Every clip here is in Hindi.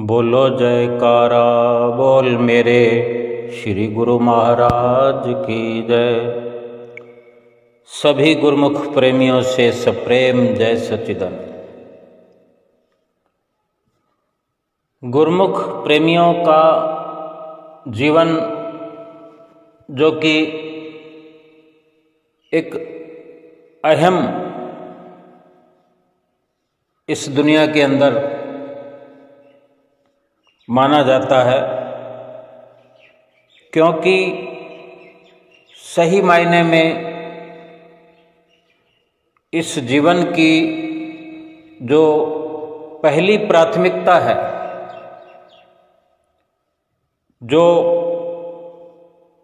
बोलो जयकारा बोल मेरे श्री गुरु महाराज की जय। सभी गुरुमुख प्रेमियों से सप्रेम जय सच्चिदानंद। गुरुमुख प्रेमियों का जीवन जो कि एक अहम इस दुनिया के अंदर माना जाता है, क्योंकि सही मायने में इस जीवन की जो पहली प्राथमिकता है, जो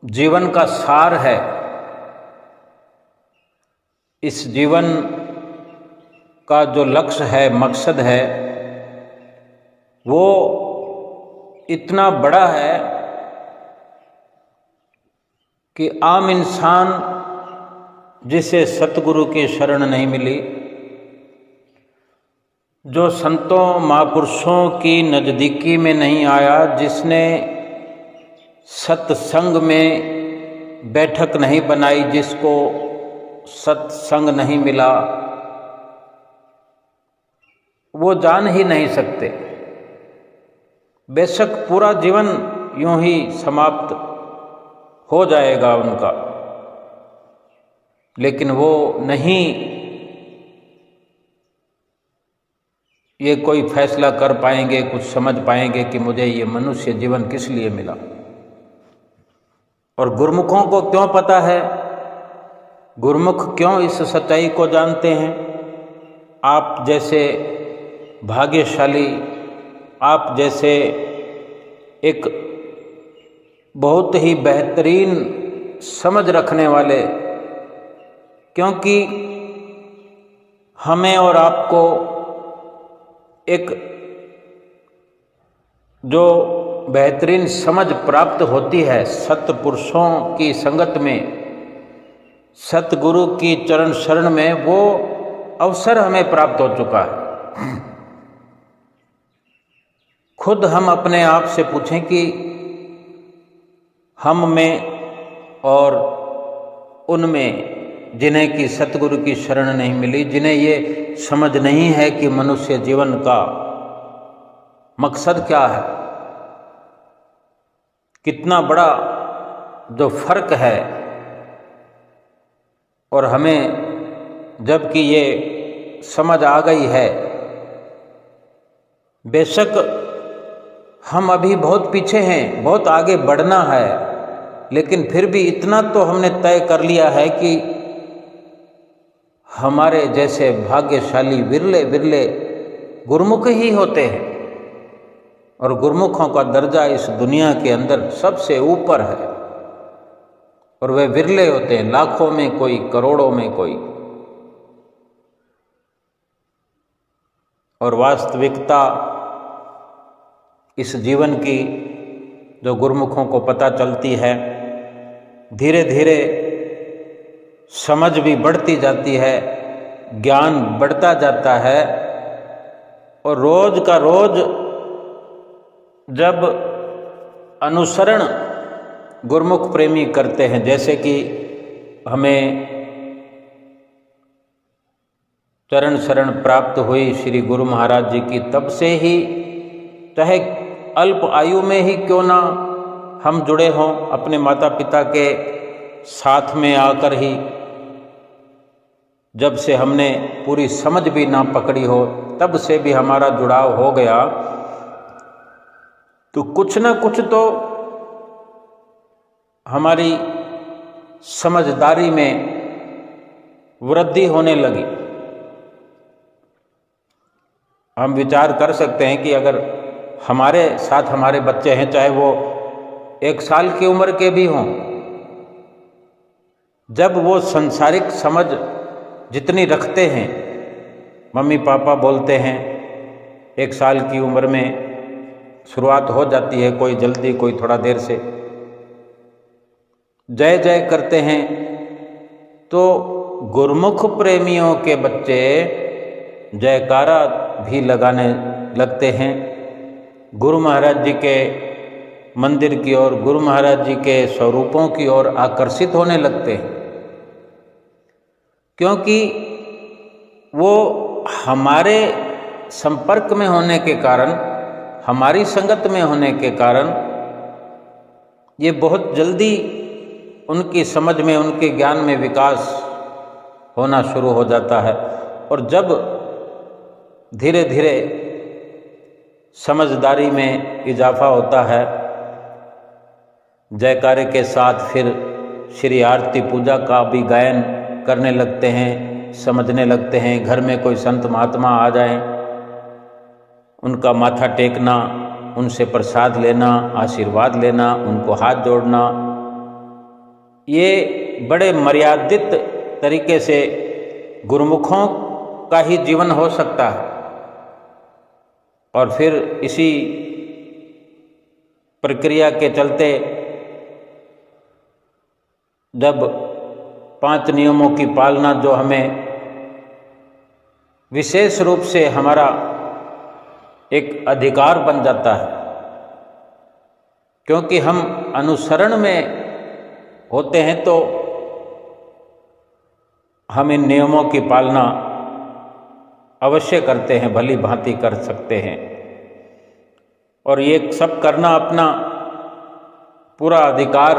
जीवन का सार है, इस जीवन का जो लक्ष्य है, मकसद है, वो इतना बड़ा है कि आम इंसान जिसे सतगुरु की शरण नहीं मिली, जो संतों महापुरुषों की नज़दीकी में नहीं आया, जिसने सत्संग में बैठक नहीं बनाई, जिसको सत्संग नहीं मिला, वो जान ही नहीं सकते। बेशक पूरा जीवन यूं ही समाप्त हो जाएगा उनका, लेकिन वो नहीं ये कोई फैसला कर पाएंगे, कुछ समझ पाएंगे कि मुझे ये मनुष्य जीवन किस लिए मिला। और गुरुमुखों को क्यों पता है, गुरुमुख क्यों इस सच्चाई को जानते हैं। आप जैसे भाग्यशाली, आप जैसे एक बहुत ही बेहतरीन समझ रखने वाले, क्योंकि हमें और आपको एक जो बेहतरीन समझ प्राप्त होती है सत्पुरुषों की संगत में, सतगुरु की चरण शरण में, वो अवसर हमें प्राप्त हो चुका है। खुद हम अपने आप से पूछें कि हम में और उनमें जिन्हें कि सतगुरु की शरण नहीं मिली, जिन्हें ये समझ नहीं है कि मनुष्य जीवन का मकसद क्या है, कितना बड़ा जो फर्क है। और हमें जबकि ये समझ आ गई है, बेशक हम अभी बहुत पीछे हैं, बहुत आगे बढ़ना है, लेकिन फिर भी इतना तो हमने तय कर लिया है कि हमारे जैसे भाग्यशाली विरले विरले गुरुमुख ही होते हैं। और गुरुमुखों का दर्जा इस दुनिया के अंदर सबसे ऊपर है, और वे विरले होते हैं, लाखों में कोई, करोड़ों में कोई। और वास्तविकता इस जीवन की जो गुरुमुखों को पता चलती है, धीरे धीरे समझ भी बढ़ती जाती है, ज्ञान बढ़ता जाता है। और रोज का रोज जब अनुसरण गुरुमुख प्रेमी करते हैं, जैसे कि हमें चरण शरण प्राप्त हुई श्री गुरु महाराज जी की, तब से ही चाहे अल्प आयु में ही क्यों ना हम जुड़े हों, अपने माता पिता के साथ में आकर ही, जब से हमने पूरी समझ भी ना पकड़ी हो, तब से भी हमारा जुड़ाव हो गया, तो कुछ ना कुछ तो हमारी समझदारी में वृद्धि होने लगी। हम विचार कर सकते हैं कि अगर हमारे साथ हमारे बच्चे हैं, चाहे वो 1 साल की उम्र के भी हों, जब वो संसारिक समझ जितनी रखते हैं, मम्मी पापा बोलते हैं, 1 साल की उम्र में शुरुआत हो जाती है, कोई जल्दी कोई थोड़ा देर से, जय जय करते हैं, तो गुरुमुख प्रेमियों के बच्चे जयकारा भी लगाने लगते हैं। गुरु महाराज जी के मंदिर की ओर, गुरु महाराज जी के स्वरूपों की ओर आकर्षित होने लगते हैं, क्योंकि वो हमारे संपर्क में होने के कारण, हमारी संगत में होने के कारण ये बहुत जल्दी उनकी समझ में, उनके ज्ञान में विकास होना शुरू हो जाता है। और जब धीरे धीरे समझदारी में इजाफा होता है, जयकारे के साथ फिर श्री आरती पूजा का भी गायन करने लगते हैं, समझने लगते हैं। घर में कोई संत महात्मा आ जाएं, उनका माथा टेकना, उनसे प्रसाद लेना, आशीर्वाद लेना, उनको हाथ जोड़ना, ये बड़े मर्यादित तरीके से गुरुमुखों का ही जीवन हो सकता है। और फिर इसी प्रक्रिया के चलते जब 5 नियमों की पालना, जो हमें विशेष रूप से हमारा एक अधिकार बन जाता है, क्योंकि हम अनुसरण में होते हैं, तो हम इन नियमों की पालना अवश्य करते हैं, भली भांति कर सकते हैं। और ये सब करना अपना पूरा अधिकार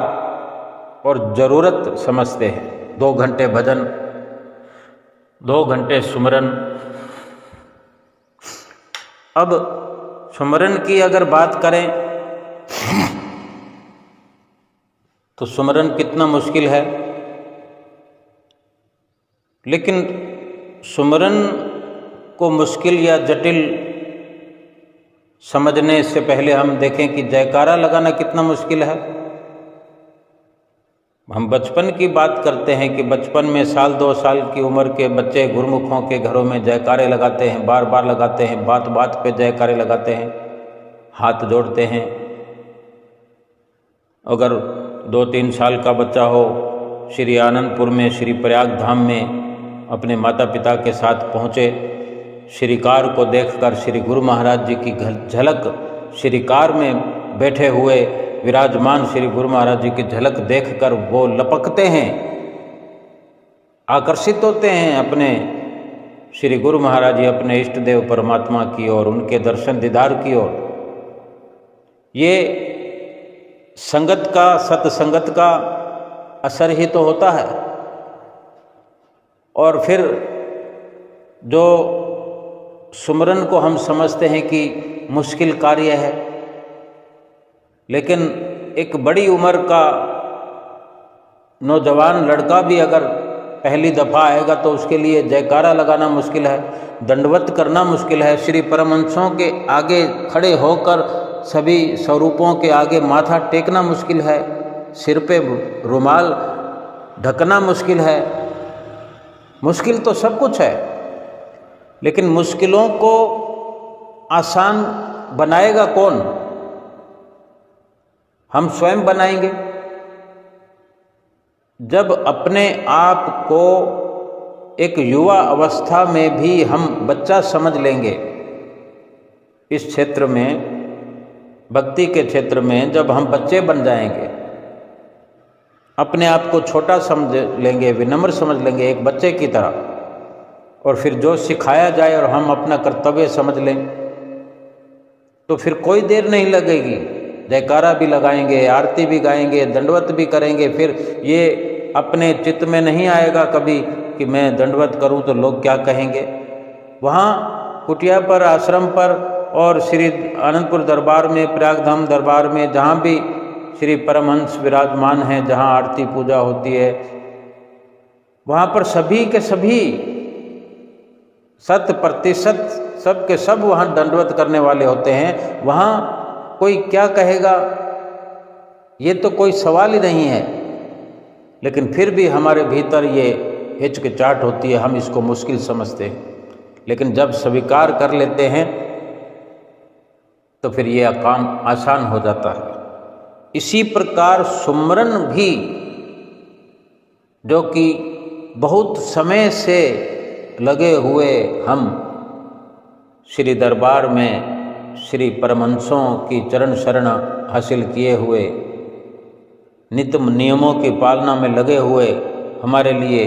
और ज़रूरत समझते हैं। 2 घंटे भजन, 2 घंटे सुमरन। अब सुमरन की अगर बात करें तो सुमरन कितना मुश्किल है, लेकिन सुमरन को मुश्किल या जटिल समझने से पहले हम देखें कि जयकारा लगाना कितना मुश्किल है। हम बचपन की बात करते हैं कि बचपन में 1-2 साल की उम्र के बच्चे गुरुमुखों के घरों में जयकारे लगाते हैं, बार बार लगाते हैं, बात बात पे जयकारे लगाते हैं, हाथ जोड़ते हैं। अगर 2-3 साल का बच्चा हो, श्री आनंदपुर में, श्री प्रयाग धाम में अपने माता पिता के साथ पहुँचे, श्रीकार को देखकर श्री गुरु महाराज जी की झलक, श्रीकार में बैठे हुए विराजमान श्री गुरु महाराज जी की झलक देखकर वो लपकते हैं, आकर्षित होते हैं अपने श्री गुरु महाराज जी, अपने इष्ट देव परमात्मा की ओर, उनके दर्शन दीदार की ओर। ये संगत का, सत्संगत का असर ही तो होता है। और फिर जो सुमरन को हम समझते हैं कि मुश्किल कार्य है, लेकिन एक बड़ी उम्र का नौजवान लड़का भी अगर पहली दफ़ा आएगा तो उसके लिए जयकारा लगाना मुश्किल है, दंडवत करना मुश्किल है, श्री परमहंसों के आगे खड़े होकर सभी स्वरूपों के आगे माथा टेकना मुश्किल है, सिर पे रुमाल ढकना मुश्किल है। मुश्किल तो सब कुछ है, लेकिन मुश्किलों को आसान बनाएगा कौन? हम स्वयं बनाएंगे। जब अपने आप को एक युवा अवस्था में भी हम बच्चा समझ लेंगे, इस क्षेत्र में, भक्ति के क्षेत्र में जब हम बच्चे बन जाएंगे, अपने आप को छोटा समझ लेंगे, विनम्र समझ लेंगे एक बच्चे की तरह, और फिर जो सिखाया जाए और हम अपना कर्तव्य समझ लें, तो फिर कोई देर नहीं लगेगी। जयकारा भी लगाएंगे, आरती भी गाएंगे, दंडवत भी करेंगे। फिर ये अपने चित्त में नहीं आएगा कभी कि मैं दंडवत करूं तो लोग क्या कहेंगे। वहाँ कुटिया पर, आश्रम पर और श्री आनंदपुर दरबार में, प्रयागधाम दरबार में, जहाँ भी श्री परमहंस विराजमान हैं, जहाँ आरती पूजा होती है, वहाँ पर सभी के सभी 100% सब के सब वहाँ दंडवत करने वाले होते हैं। वहाँ कोई क्या कहेगा ये तो कोई सवाल ही नहीं है, लेकिन फिर भी हमारे भीतर ये हिचकिचाहट होती है, हम इसको मुश्किल समझते हैं। लेकिन जब स्वीकार कर लेते हैं तो फिर ये काम आसान हो जाता है। इसी प्रकार सुमरन भी, जो कि बहुत समय से लगे हुए हम श्री दरबार में श्री परमहंसों की चरण शरण हासिल किए हुए, नित्य नियमों की पालना में लगे हुए हमारे लिए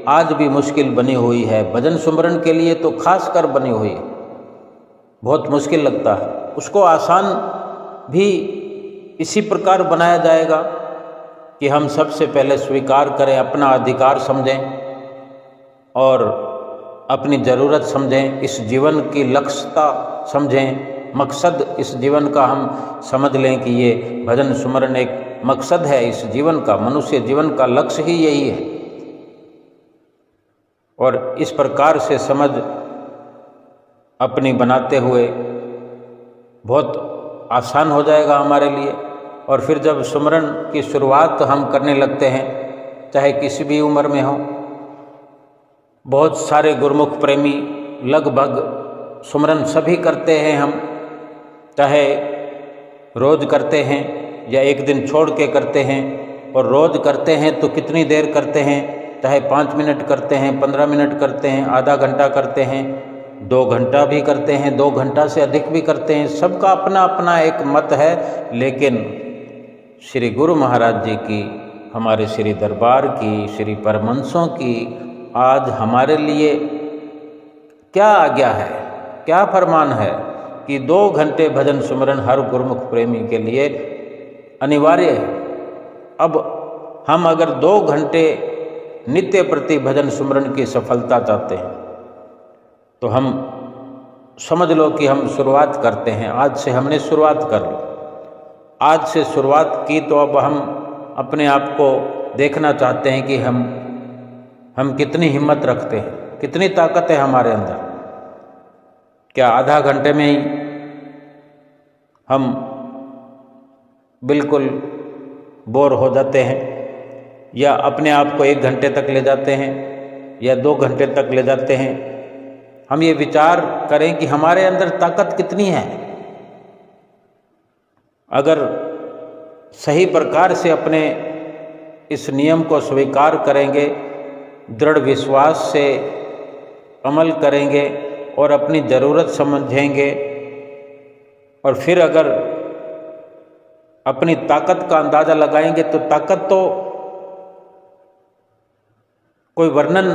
आज भी मुश्किल बनी हुई है। भजन सुमरन के लिए तो खास कर बनी हुई है, बहुत मुश्किल लगता है। उसको आसान भी इसी प्रकार बनाया जाएगा कि हम सबसे पहले स्वीकार करें, अपना अधिकार समझें और अपनी ज़रूरत समझें, इस जीवन की लक्ष्यता समझें, मकसद इस जीवन का हम समझ लें कि ये भजन सुमरन एक मकसद है इस जीवन का, मनुष्य जीवन का लक्ष्य ही यही है। और इस प्रकार से समझ अपनी बनाते हुए बहुत आसान हो जाएगा हमारे लिए। और फिर जब सुमरन की शुरुआत हम करने लगते हैं, चाहे किसी भी उम्र में हो, बहुत सारे गुरुमुख प्रेमी लगभग सुमरन सभी करते हैं, हम चाहे रोज़ करते हैं या एक दिन छोड़ के करते हैं। और रोज़ करते हैं तो कितनी देर करते हैं, चाहे 5 मिनट करते हैं, 15 मिनट करते हैं, आधा घंटा करते हैं, 2 घंटा भी करते हैं, 2 घंटा से अधिक भी करते हैं, सबका अपना अपना एक मत है। लेकिन श्री गुरु महाराज जी की, हमारे श्री दरबार की, श्री परमहंसों की आज हमारे लिए क्या आज्ञा है, क्या फरमान है कि 2 घंटे भजन सुमरन हर गुरुमुख प्रेमी के लिए अनिवार्य है। अब हम अगर 2 घंटे नित्य प्रति भजन सुमरन की सफलता चाहते हैं तो हम समझ लो कि हम शुरुआत करते हैं। आज से हमने शुरुआत कर ली, आज से शुरुआत की तो अब हम अपने आप को देखना चाहते हैं कि हम कितनी हिम्मत रखते हैं, कितनी ताकत है हमारे अंदर। क्या आधा घंटे में ही हम बिल्कुल बोर हो जाते हैं, या अपने आप को 1 घंटे तक ले जाते हैं या 2 घंटे तक ले जाते हैं? हम ये विचार करें कि हमारे अंदर ताकत कितनी है। अगर सही प्रकार से अपने इस नियम को स्वीकार करेंगे, दृढ़ विश्वास से अमल करेंगे और अपनी ज़रूरत समझेंगे, और फिर अगर अपनी ताकत का अंदाज़ा लगाएंगे तो ताकत तो कोई वर्णन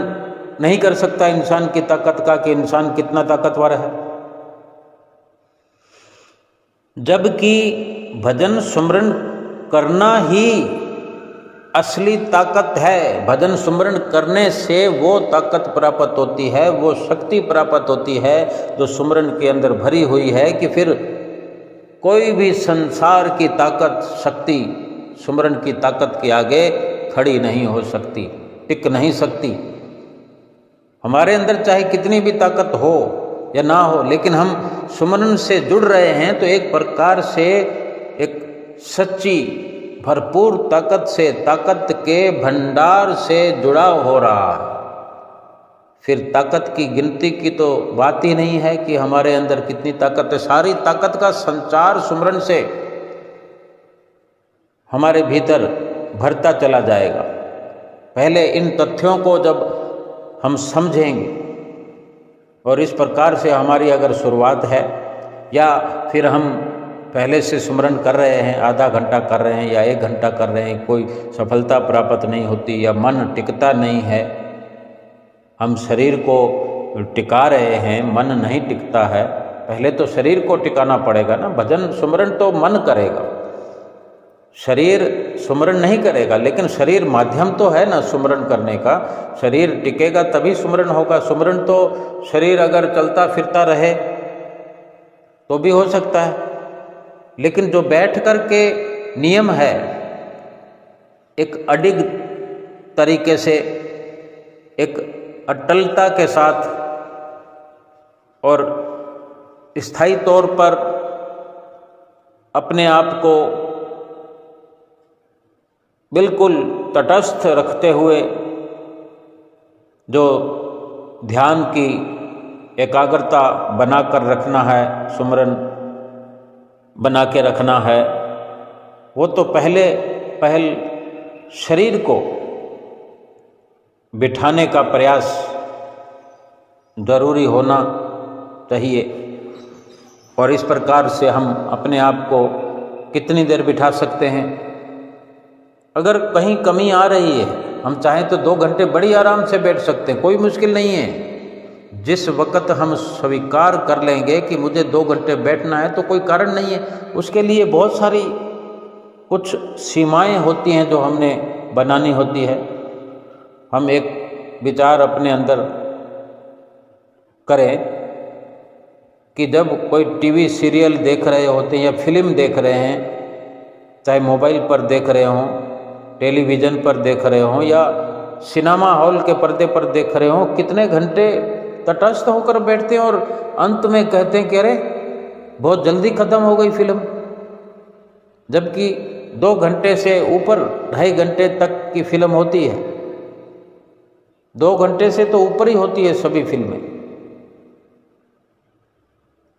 नहीं कर सकता इंसान की ताकत का कि इंसान कितना ताकतवर है। जबकि भजन सुमरन करना ही असली ताकत है। भजन सुमरन करने से वो ताकत प्राप्त होती है, वो शक्ति प्राप्त होती है जो सुमरन के अंदर भरी हुई है, कि फिर कोई भी संसार की ताकत, शक्ति सुमरन की ताकत के आगे खड़ी नहीं हो सकती, टिक नहीं सकती। हमारे अंदर चाहे कितनी भी ताकत हो या ना हो, लेकिन हम सुमरन से जुड़ रहे हैं तो एक प्रकार से एक सच्ची भरपूर ताकत से, ताकत के भंडार से जुड़ाव हो रहा है। फिर ताकत की गिनती की तो बात ही नहीं है कि हमारे अंदर कितनी ताकत है। सारी ताकत का संचार सुमरन से हमारे भीतर भरता चला जाएगा। पहले इन तथ्यों को जब हम समझेंगे और इस प्रकार से हमारी अगर शुरुआत है, या फिर हम पहले से सुमरन कर रहे हैं, आधा घंटा कर रहे हैं या 1 घंटा कर रहे हैं, कोई सफलता प्राप्त नहीं होती या मन टिकता नहीं है, हम शरीर को टिका रहे हैं, मन नहीं टिकता है, पहले तो शरीर को टिकाना पड़ेगा ना। भजन सुमरन तो मन करेगा, शरीर सुमरन नहीं करेगा, लेकिन शरीर माध्यम तो है ना सुमरन करने का। शरीर टिकेगा तभी सुमरन होगा। सुमरन तो शरीर अगर चलता फिरता रहे तो भी हो सकता है, लेकिन जो बैठ कर के नियम है, एक अडिग तरीके से, एक अटलता के साथ और स्थायी तौर पर अपने आप को बिल्कुल तटस्थ रखते हुए जो ध्यान की एकाग्रता बनाकर रखना है, सुमरन बना के रखना है, वो तो पहल शरीर को बिठाने का प्रयास जरूरी होना चाहिए। और इस प्रकार से हम अपने आप को कितनी देर बिठा सकते हैं। अगर कहीं कमी आ रही है, हम चाहें तो 2 घंटे बड़ी आराम से बैठ सकते हैं, कोई मुश्किल नहीं है। जिस वक़्त हम स्वीकार कर लेंगे कि मुझे 2 घंटे बैठना है तो कोई कारण नहीं है। उसके लिए बहुत सारी कुछ सीमाएं होती हैं जो हमने बनानी होती है। हम एक विचार अपने अंदर करें कि जब कोई टीवी सीरियल देख रहे होते हैं या फिल्म देख रहे हैं, चाहे मोबाइल पर देख रहे हों, टेलीविज़न पर देख रहे हों या सिनेमा हॉल के पर्दे पर देख रहे हों, कितने घंटे तटस्थ होकर बैठते हैं और अंत में कहते हैं कि अरे बहुत जल्दी ख़त्म हो गई फिल्म, जबकि 2 घंटे से ऊपर 2.5 घंटे तक की फिल्म होती है। 2 घंटे से तो ऊपर ही होती है सभी फिल्में,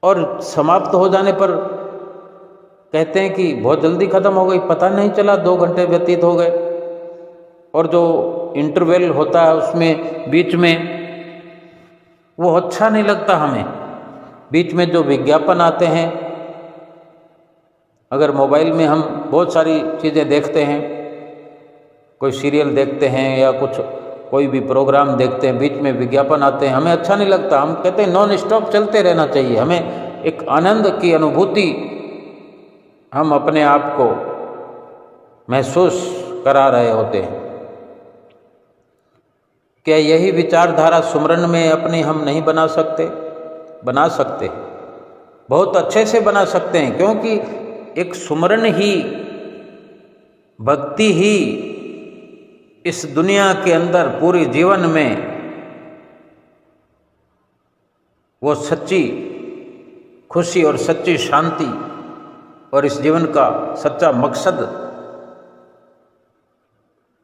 और समाप्त हो जाने पर कहते हैं कि बहुत जल्दी ख़त्म हो गई, पता नहीं चला 2 घंटे व्यतीत हो गए। और जो इंटरवल होता है उसमें बीच में वो अच्छा नहीं लगता हमें। बीच में जो विज्ञापन आते हैं, अगर मोबाइल में हम बहुत सारी चीज़ें देखते हैं, कोई सीरियल देखते हैं या कुछ कोई भी प्रोग्राम देखते हैं, बीच में विज्ञापन आते हैं, हमें अच्छा नहीं लगता। हम कहते हैं नॉन स्टॉप चलते रहना चाहिए। हमें एक आनंद की अनुभूति हम अपने आप को महसूस करा रहे होते हैं। क्या यही विचारधारा सुमरन में अपनी हम नहीं बना सकते? बना सकते, बहुत अच्छे से बना सकते हैं, क्योंकि एक सुमरन ही, भक्ति ही इस दुनिया के अंदर पूरे जीवन में वो सच्ची खुशी और सच्ची शांति और इस जीवन का सच्चा मकसद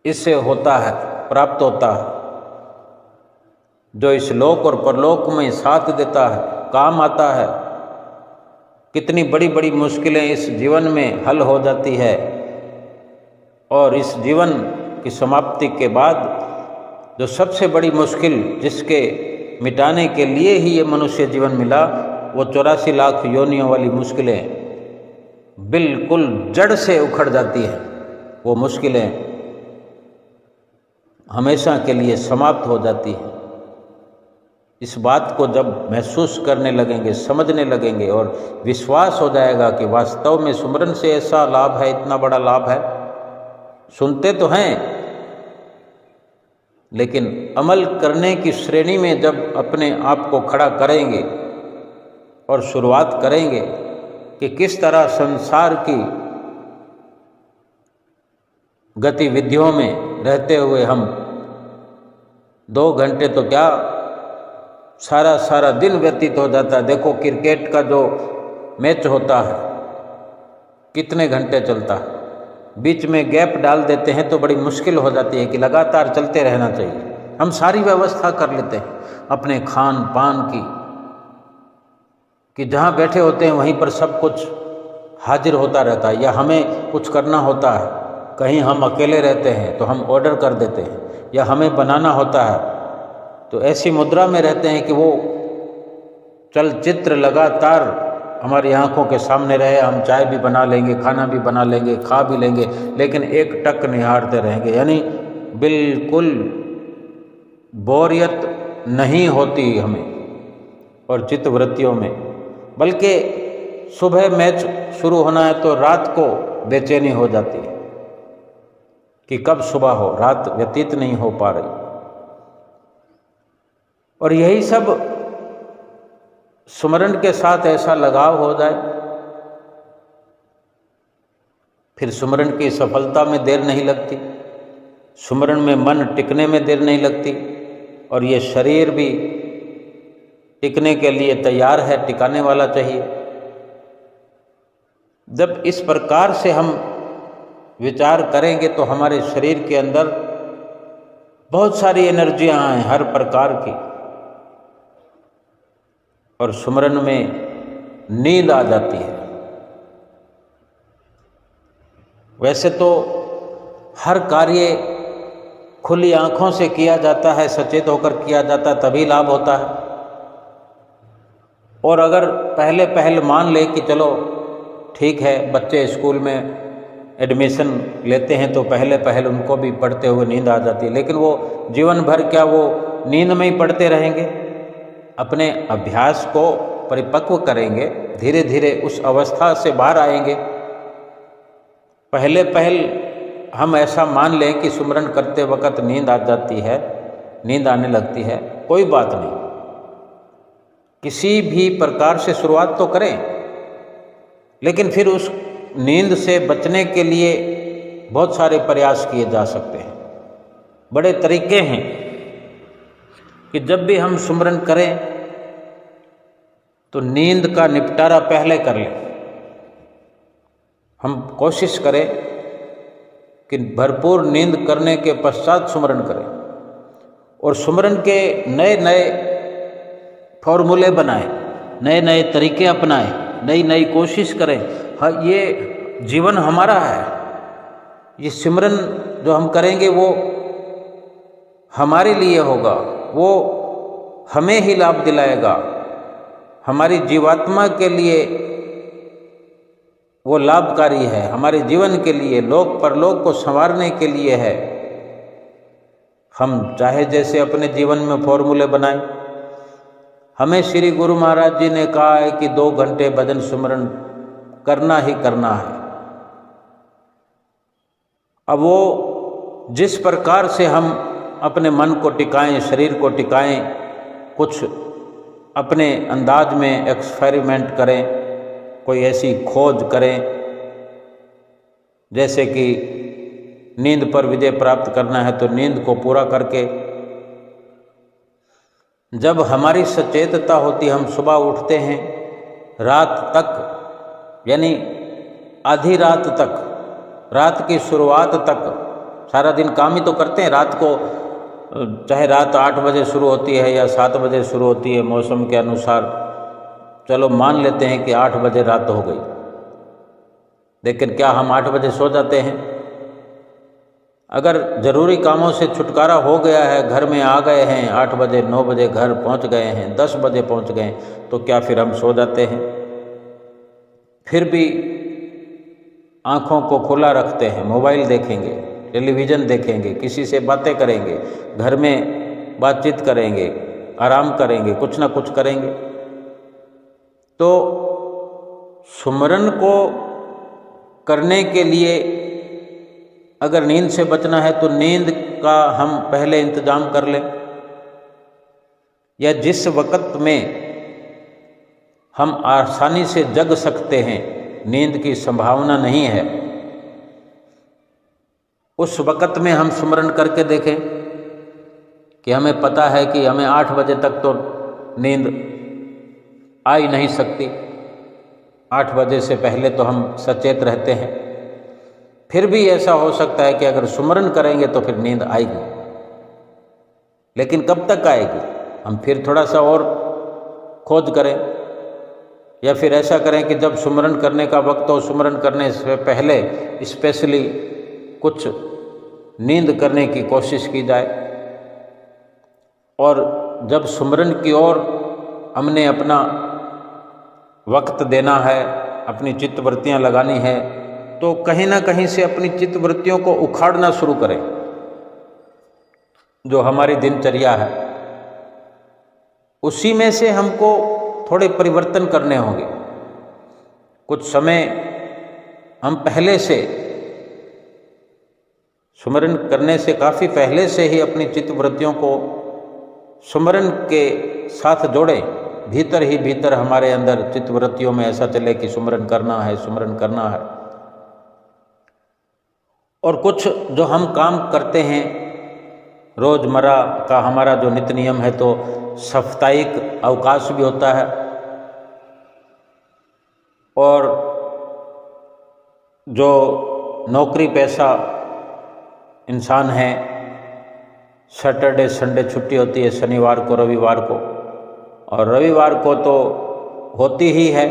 इससे होता है, प्राप्त होता है, जो इस लोक और परलोक में साथ देता है, काम आता है। कितनी बड़ी बड़ी मुश्किलें इस जीवन में हल हो जाती है, और इस जीवन की समाप्ति के बाद जो सबसे बड़ी मुश्किल जिसके मिटाने के लिए ही ये मनुष्य जीवन मिला, वो 84 लाख योनियों वाली मुश्किलें बिल्कुल जड़ से उखड़ जाती हैं। वो मुश्किलें हमेशा के लिए समाप्त हो जाती हैं। इस बात को जब महसूस करने लगेंगे, समझने लगेंगे और विश्वास हो जाएगा कि वास्तव में सुमरन से ऐसा लाभ है, इतना बड़ा लाभ है। सुनते तो हैं, लेकिन अमल करने की श्रेणी में जब अपने आप को खड़ा करेंगे और शुरुआत करेंगे कि किस तरह संसार की गतिविधियों में रहते हुए हम 2 घंटे तो क्या सारा दिन व्यतीत हो जाता है। देखो क्रिकेट का जो मैच होता है कितने घंटे चलता है, बीच में गैप डाल देते हैं तो बड़ी मुश्किल हो जाती है कि लगातार चलते रहना चाहिए। हम सारी व्यवस्था कर लेते हैं अपने खान पान की, कि जहाँ बैठे होते हैं वहीं पर सब कुछ हाजिर होता रहता है, या हमें कुछ करना होता है, कहीं हम अकेले रहते हैं तो हम ऑर्डर कर देते हैं, या हमें बनाना होता है तो ऐसी मुद्रा में रहते हैं कि वो चलचित्र लगातार हमारी आंखों के सामने रहे। हम चाय भी बना लेंगे, खाना भी बना लेंगे, खा भी लेंगे, लेकिन एक टक निहारते रहेंगे, यानी बिल्कुल बोरियत नहीं होती हमें और चित्तवृत्तियों में। बल्कि सुबह मैच शुरू होना है तो रात को बेचैनी हो जाती है कि कब सुबह हो, रात व्यतीत नहीं हो पा रही। और यही सब सुमरन के साथ ऐसा लगाव हो जाए, फिर सुमरन की सफलता में देर नहीं लगती, सुमरन में मन टिकने में देर नहीं लगती, और ये शरीर भी टिकने के लिए तैयार है, टिकाने वाला चाहिए। जब इस प्रकार से हम विचार करेंगे तो हमारे शरीर के अंदर बहुत सारी एनर्जियां हैं हर प्रकार की, और सुमरन में नींद आ जाती है। वैसे तो हर कार्य खुली आंखों से किया जाता है, सचेत होकर किया जाता है, तभी लाभ होता है। और अगर पहले पहल मान ले कि चलो ठीक है, बच्चे स्कूल में एडमिशन लेते हैं तो पहले पहल उनको भी पढ़ते हुए नींद आ जाती है, लेकिन वो जीवन भर क्या वो नींद में ही पढ़ते रहेंगे? अपने अभ्यास को परिपक्व करेंगे, धीरे धीरे उस अवस्था से बाहर आएंगे। पहले पहल हम ऐसा मान लें कि सुमरन करते वक्त नींद आ जाती है, नींद आने लगती है, कोई बात नहीं। किसी भी प्रकार से शुरुआत तो करें, लेकिन फिर उस नींद से बचने के लिए बहुत सारे प्रयास किए जा सकते हैं। बड़े तरीके हैं कि जब भी हम सुमरन करें तो नींद का निपटारा पहले कर लें। हम कोशिश करें कि भरपूर नींद करने के पश्चात सुमरन करें और सुमरन के नए नए फॉर्मूले बनाएं, नए नए तरीके अपनाएं, नई नई कोशिश करें। हाँ, ये जीवन हमारा है, ये सिमरन जो हम करेंगे वो हमारे लिए होगा, वो हमें ही लाभ दिलाएगा, हमारी जीवात्मा के लिए वो लाभकारी है, हमारे जीवन के लिए, लोक परलोक को संवारने के लिए है। हम चाहे जैसे अपने जीवन में फॉर्मूले बनाएं। हमें श्री गुरु महाराज जी ने कहा है कि 2 घंटे भजन सुमरन करना ही करना है। अब वो जिस प्रकार से हम अपने मन को टिकाएं, शरीर को टिकाएं, कुछ अपने अंदाज में एक्सपेरिमेंट करें, कोई ऐसी खोज करें जैसे कि नींद पर विजय प्राप्त करना है तो नींद को पूरा करके जब हमारी सचेतता होती, हम सुबह उठते हैं, रात तक यानी आधी रात तक, रात की शुरुआत तक सारा दिन काम ही तो करते हैं। रात को चाहे रात 8 बजे शुरू होती है या 7 बजे शुरू होती है, मौसम के अनुसार चलो मान लेते हैं कि 8 बजे रात हो गई, लेकिन क्या हम 8 बजे सो जाते हैं? अगर ज़रूरी कामों से छुटकारा हो गया है, घर में आ गए हैं, 8 बजे 9 बजे घर पहुंच गए हैं, 10 बजे पहुंच गए, तो क्या फिर हम सो जाते हैं? फिर भी आँखों को खुला रखते हैं, मोबाइल देखेंगे, टेलीविज़न देखेंगे, किसी से बातें करेंगे, घर में बातचीत करेंगे, आराम करेंगे, कुछ ना कुछ करेंगे। तो सुमरन को करने के लिए अगर नींद से बचना है तो नींद का हम पहले इंतजाम कर लें, या जिस वक़्त में हम आसानी से जग सकते हैं, नींद की संभावना नहीं है, उस वक़्त में हम सुमरन करके देखें कि हमें पता है कि हमें 8 बजे तक तो नींद आ ही नहीं सकती, 8 बजे से पहले तो हम सचेत रहते हैं। फिर भी ऐसा हो सकता है कि अगर सुमरन करेंगे तो फिर नींद आएगी, लेकिन कब तक आएगी? हम फिर थोड़ा सा और खोज करें, या फिर ऐसा करें कि जब सुमरन करने का वक्त हो, सुमरन करने से पहले स्पेशली कुछ नींद करने की कोशिश की जाए, और जब सुमरन की ओर हमने अपना वक्त देना है, अपनी चित्तवृत्तियाँ लगानी है, तो कहीं ना कहीं से अपनी चित्तवृत्तियों को उखाड़ना शुरू करें। जो हमारी दिनचर्या है उसी में से हमको थोड़े परिवर्तन करने होंगे। कुछ समय हम पहले से सुमरन करने से काफ़ी पहले से ही अपनी चित्तवृत्तियों को सुमरन के साथ जोड़ें। भीतर ही भीतर हमारे अंदर चित्तवृत्तियों में ऐसा चले कि सुमरन करना है, सुमरन करना है। और कुछ जो हम काम करते हैं रोज़मर्रा का, हमारा जो नित्य नियम है, तो साप्ताहिक अवकाश भी होता है, और जो नौकरी पेशा इंसान हैं, सैटरडे संडे छुट्टी होती है, शनिवार को, रविवार को, और रविवार को तो होती ही है।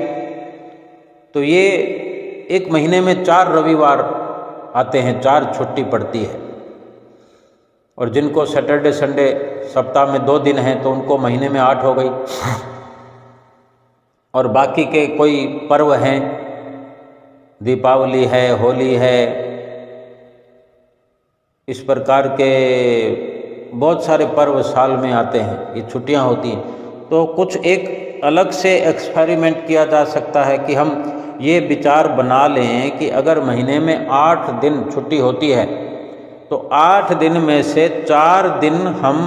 तो ये एक महीने में 4 रविवार आते हैं, 4 छुट्टी पड़ती है। और जिनको सैटरडे संडे सप्ताह में 2 दिन हैं तो उनको महीने में 8 हो गई। और बाकी के कोई पर्व हैं, दीपावली है, होली है, इस प्रकार के बहुत सारे पर्व साल में आते हैं, ये छुट्टियां होती हैं। तो कुछ एक अलग से एक्सपेरिमेंट किया जा सकता है कि हम ये विचार बना लें कि अगर महीने में 8 दिन छुट्टी होती है तो 8 दिन में से 4 दिन हम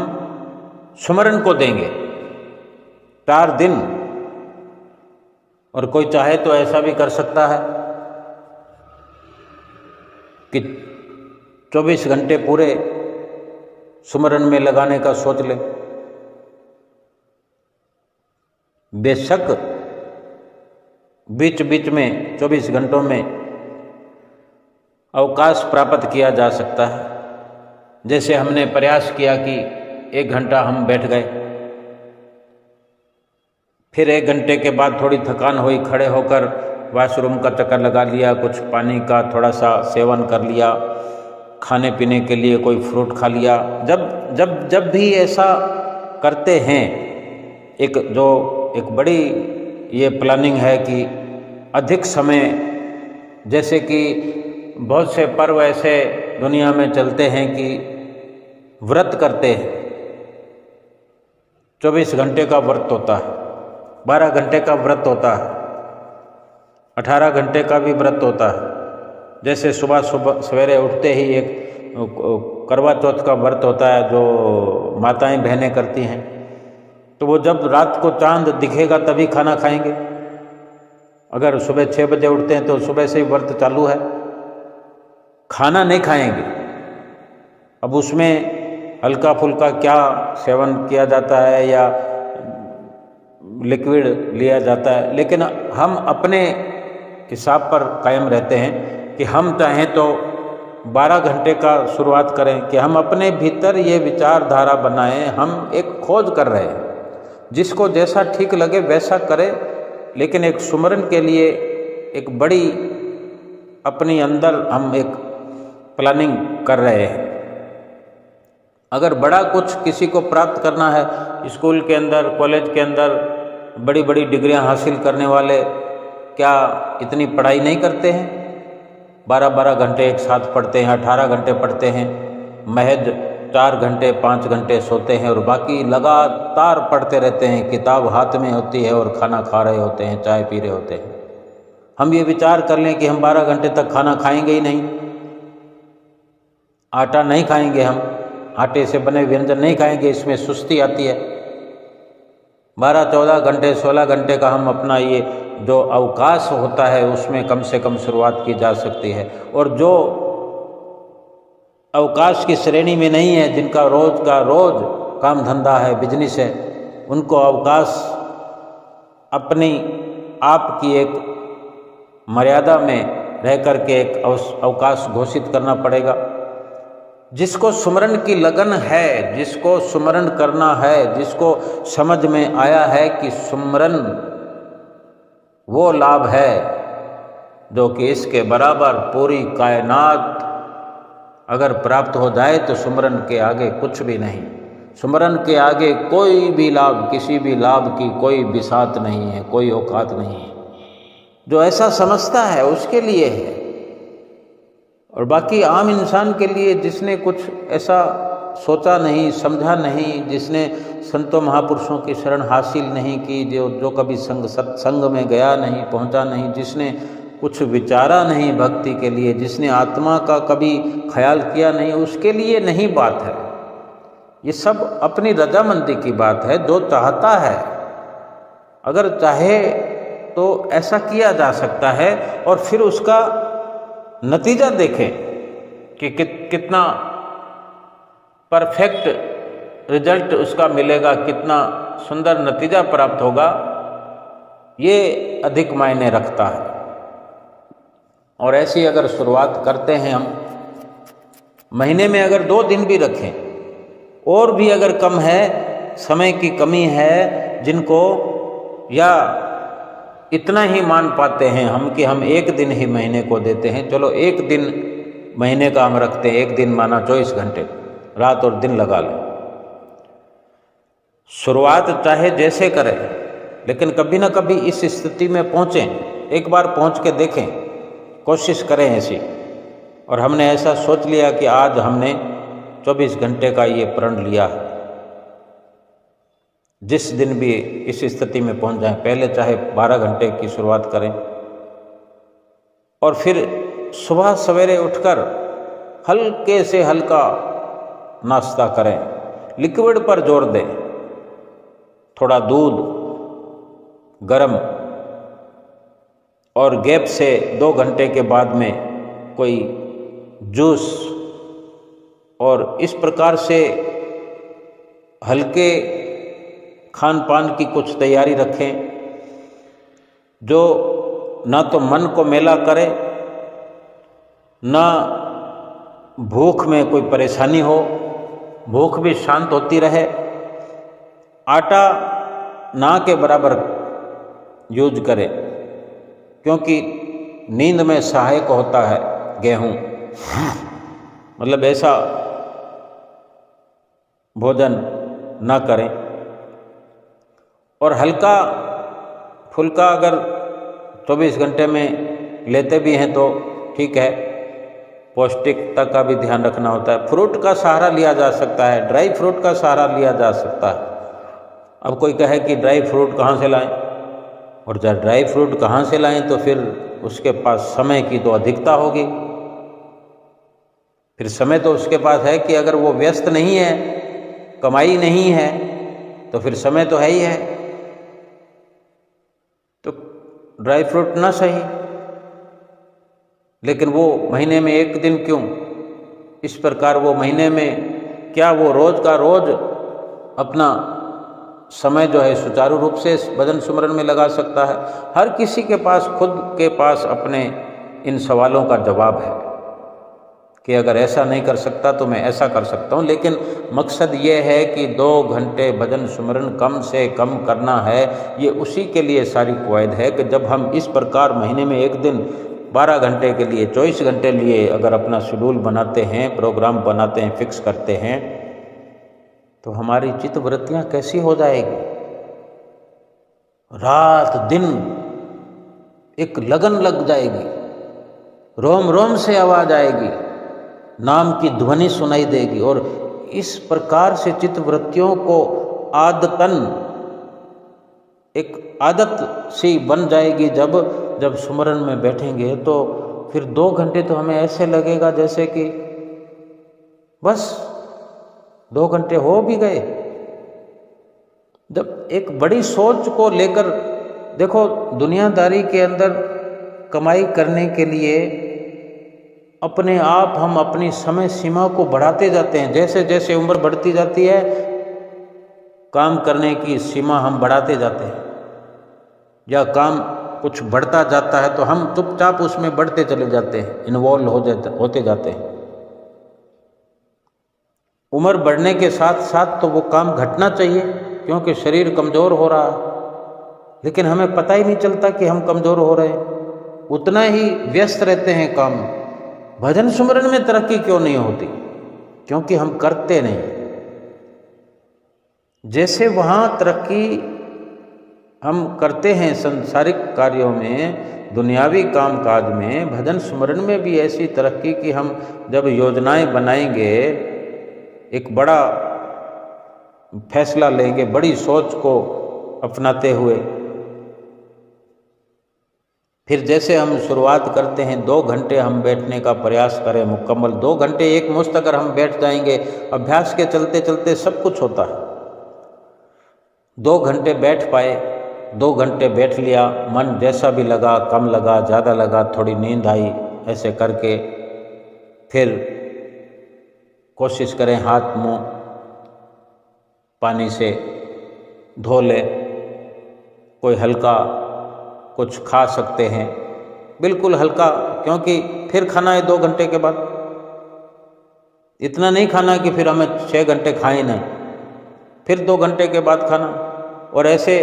सुमरन को देंगे, 4 दिन। और कोई चाहे तो ऐसा भी कर सकता है कि 24 घंटे पूरे सुमरन में लगाने का सोच ले। बेशक बीच बीच में 24 घंटों में अवकाश प्राप्त किया जा सकता है। जैसे हमने प्रयास किया कि 1 घंटा हम बैठ गए, फिर 1 घंटे के बाद थोड़ी थकान हुई, खड़े होकर वॉशरूम का चक्कर लगा लिया, कुछ पानी का थोड़ा सा सेवन कर लिया, खाने पीने के लिए कोई फ्रूट खा लिया। जब भी ऐसा करते हैं, एक बड़ी ये प्लानिंग है कि अधिक समय, जैसे कि बहुत से पर्व ऐसे दुनिया में चलते हैं कि व्रत करते हैं, 24 घंटे का व्रत होता है, 12 घंटे का व्रत होता है, 18 घंटे का भी व्रत होता है। जैसे सुबह सवेरे उठते ही एक करवा चौथ का व्रत होता है जो माताएं बहनें करती हैं, तो वो जब रात को चांद दिखेगा तभी खाना खाएंगे। अगर सुबह 6 बजे उठते हैं तो सुबह से ही व्रत चालू है, खाना नहीं खाएंगे। अब उसमें हल्का फुल्का क्या सेवन किया जाता है या लिक्विड लिया जाता है, लेकिन हम अपने हिसाब पर कायम रहते हैं कि हम चाहें तो 12 घंटे का शुरुआत करें, कि हम अपने भीतर ये विचारधारा बनाएं। हम एक खोज कर रहे हैं, जिसको जैसा ठीक लगे वैसा करे, लेकिन एक सुमरन के लिए एक बड़ी अपनी अंदर हम एक प्लानिंग कर रहे हैं। अगर बड़ा कुछ किसी को प्राप्त करना है, स्कूल के अंदर, कॉलेज के अंदर बड़ी बड़ी डिग्रियां हासिल करने वाले क्या इतनी पढ़ाई नहीं करते हैं? 12-12 घंटे एक साथ पढ़ते हैं, 18 घंटे पढ़ते हैं, महज 4 घंटे 5 घंटे सोते हैं और बाकी लगातार पढ़ते रहते हैं। किताब हाथ में होती है और खाना खा रहे होते हैं, चाय पी रहे होते हैं। हम ये विचार कर लें कि हम 12 घंटे तक खाना खाएंगे ही नहीं, आटा नहीं खाएंगे, हम आटे से बने व्यंजन नहीं खाएंगे, इसमें सुस्ती आती है। 12-14 घंटे 16 घंटे का हम अपना ये जो अवकाश होता है उसमें कम से कम शुरुआत की जा सकती है। और जो अवकाश की श्रेणी में नहीं है, जिनका रोज का रोज काम धंधा है, बिजनेस है, उनको अवकाश अपनी आप की एक मर्यादा में रह करके एक अवकाश घोषित करना पड़ेगा। जिसको सुमरन की लगन है, जिसको सुमरन करना है, जिसको समझ में आया है कि सुमरन वो लाभ है जो कि इसके बराबर पूरी कायनात अगर प्राप्त हो जाए तो सुमरन के आगे कुछ भी नहीं। सुमरन के आगे कोई भी लाभ, किसी भी लाभ की कोई बिसात नहीं है, कोई औकात नहीं है। जो ऐसा समझता है उसके लिए है, और बाकी आम इंसान के लिए, जिसने कुछ ऐसा सोचा नहीं, समझा नहीं, जिसने संतों महापुरुषों की शरण हासिल नहीं की, जो कभी सत्संग में गया नहीं, पहुंचा नहीं, जिसने कुछ विचारा नहीं भक्ति के लिए, जिसने आत्मा का कभी ख्याल किया नहीं, उसके लिए नहीं बात है। ये सब अपनी रजामंदी की बात है। जो चाहता है, अगर चाहे तो ऐसा किया जा सकता है, और फिर उसका नतीजा देखें कि कितना परफेक्ट रिजल्ट उसका मिलेगा, कितना सुंदर नतीजा प्राप्त होगा, ये अधिक मायने रखता है। और ऐसी अगर शुरुआत करते हैं हम, महीने में अगर 2 दिन भी रखें, और भी अगर कम है, समय की कमी है जिनको, या इतना ही मान पाते हैं हम कि हम 1 दिन ही महीने को देते हैं, चलो 1 दिन महीने का हम रखते हैं, 1 दिन माना 24 घंटे, रात और दिन लगा लें। शुरुआत चाहे जैसे करें, लेकिन कभी ना कभी इस स्थिति में पहुँचें, एक बार पहुँच के देखें, कोशिश करें ऐसी। और हमने ऐसा सोच लिया कि आज हमने 24 घंटे का ये प्रण लिया है। जिस दिन भी इस स्थिति में पहुँच जाएं, पहले चाहे 12 घंटे की शुरुआत करें और फिर सुबह सवेरे उठकर हल्के से हल्का नाश्ता करें, लिक्विड पर जोर दें, थोड़ा दूध गरम, और गैप से 2 घंटे के बाद में कोई जूस, और इस प्रकार से हल्के खान पान की कुछ तैयारी रखें जो ना तो मन को मेला करे, ना भूख में कोई परेशानी हो, भूख भी शांत होती रहे। आटा ना के बराबर यूज करें, क्योंकि नींद में सहायक होता है गेहूँ, मतलब ऐसा भोजन ना करें। और हल्का फुल्का अगर 24 घंटे में लेते भी हैं तो ठीक है, पौष्टिकता का भी ध्यान रखना होता है। फ्रूट का सहारा लिया जा सकता है, ड्राई फ्रूट का सहारा लिया जा सकता है। अब कोई कहे कि ड्राई फ्रूट कहाँ से लाएं, और जब ड्राई फ्रूट कहाँ से लाएं तो फिर उसके पास समय की तो अधिकता होगी। फिर समय तो उसके पास है कि अगर वो व्यस्त नहीं है, कमाई नहीं है, तो फिर समय तो है ही है, तो ड्राई फ्रूट ना सही। लेकिन वो महीने में एक दिन क्यों, इस प्रकार वो महीने में क्या वो रोज का रोज अपना समय जो है सुचारू रूप से भजन सुमरन में लगा सकता है। हर किसी के पास खुद के पास अपने इन सवालों का जवाब है कि अगर ऐसा नहीं कर सकता तो मैं ऐसा कर सकता हूँ। लेकिन मकसद ये है कि 2 घंटे भजन सुमरन कम से कम करना है। ये उसी के लिए सारी कवायद है कि जब हम इस प्रकार महीने में एक दिन 12 घंटे के लिए 24 घंटे लिए अगर अपना शेड्यूल बनाते हैं, प्रोग्राम बनाते हैं, फिक्स करते हैं, तो हमारी चित्त वृत्तियाँ कैसी हो जाएगी। रात दिन एक लगन लग जाएगी, रोम रोम से आवाज आएगी, नाम की ध्वनि सुनाई देगी। और इस प्रकार से चित्त वृत्तियों को आदतन एक आदत सी बन जाएगी। जब सुमरन में बैठेंगे तो फिर 2 घंटे तो हमें ऐसे लगेगा जैसे कि बस 2 घंटे हो भी गए। जब एक बड़ी सोच को लेकर देखो, दुनियादारी के अंदर कमाई करने के लिए अपने आप हम अपनी समय सीमा को बढ़ाते जाते हैं। जैसे जैसे उम्र बढ़ती जाती है, काम करने की सीमा हम बढ़ाते जाते हैं, या काम कुछ बढ़ता जाता है तो हम चुपचाप उसमें बढ़ते चले जाते हैं, इन्वॉल्व होते जाते हैं। उम्र बढ़ने के साथ साथ तो वो काम घटना चाहिए, क्योंकि शरीर कमज़ोर हो रहा है, लेकिन हमें पता ही नहीं चलता कि हम कमज़ोर हो रहे हैं। उतना ही व्यस्त रहते हैं काम में। भजन सुमरन में तरक्की क्यों नहीं होती? क्योंकि हम करते नहीं। जैसे वहाँ तरक्की हम करते हैं संसारिक कार्यों में, दुनियावी कामकाज में, भजन सुमरन में भी ऐसी तरक्की कि हम जब योजनाएं बनाएंगे, एक बड़ा फैसला लेंगे, बड़ी सोच को अपनाते हुए, फिर जैसे हम शुरुआत करते हैं 2 घंटे हम बैठने का प्रयास करें मुकम्मल। 2 घंटे एक मुश्त अगर हम बैठ जाएंगे, अभ्यास के चलते चलते सब कुछ होता है। 2 घंटे बैठ पाए, 2 घंटे बैठ लिया, मन जैसा भी लगा, कम लगा, ज़्यादा लगा, थोड़ी नींद आई, ऐसे करके फिर कोशिश करें हाथ मुंह पानी से धो ले, कोई हल्का कुछ खा सकते हैं, बिल्कुल हल्का, क्योंकि फिर खाना है 2 घंटे के बाद। इतना नहीं खाना कि फिर हमें 6 घंटे खाएं नहीं, फिर 2 घंटे के बाद खाना, और ऐसे